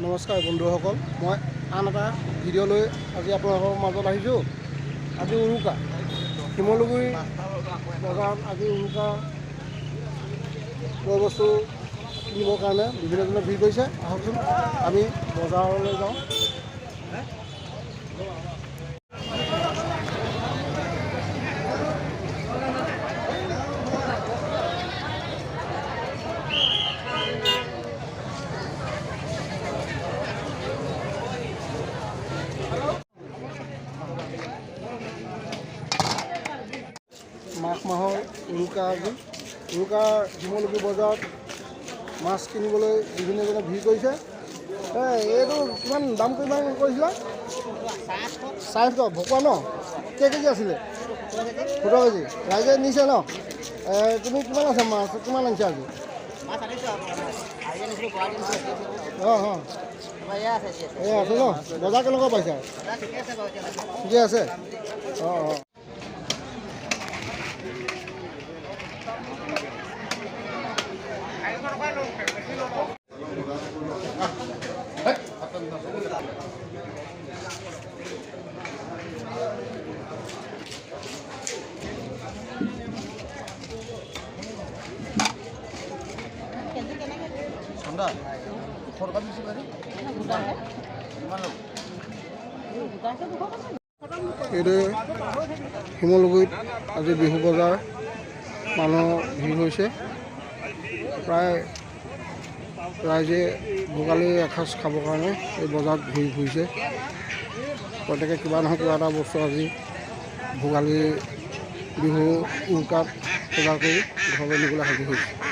নমস্কাৰ বন্ধুসকল, মই আন এটা ভিডিঅ' লৈ আজি আপোনালোকৰ মাজত আহিছোঁ। আজি উৰুকা শিমলুগুৰি বজাৰত আজি উৰুকা বয় বস্তু কিনিবৰ কাৰণে বিভিন্নজনে ভিৰ কৰিছে। আহকচোন আমি বজাৰলৈ যাওঁ। মাঘ মাহৰ উৰুকা আজি শিমলুগুৰি বজাৰত মাছ কিনিবলৈ বিভিন্নজনে ভিৰ কৰিছে। এইটো কিমান দাম কিমান কৰিছিলা? 400 ভকুৱা ন? কেই কেজি আছিলে? 17 কেজি। ৰাইজে নিছে ন? তুমি কিমান আছে মাছ? কিমান আনিছা আজি? এয়া আছে ন? বজাৰ কেনেকুৱা পাইছা? ঠিকে আছে। এইদৰে শিমলুগুৰিত আজি বিহু বজাৰ মানুহৰ ভিৰ হৈছে। প্ৰায় ৰাইজে ভোগালী এসাঁজ খাবৰ কাৰণে এই বজাৰত ঘূৰি ফুৰিছে। প্ৰত্যেকে কিবা নহয় কিবা এটা বস্তু আজি ভোগালী বিহু উৰুকাত বজাৰ কৰি ঘৰলৈ নিবলৈ সাজু হৈছে।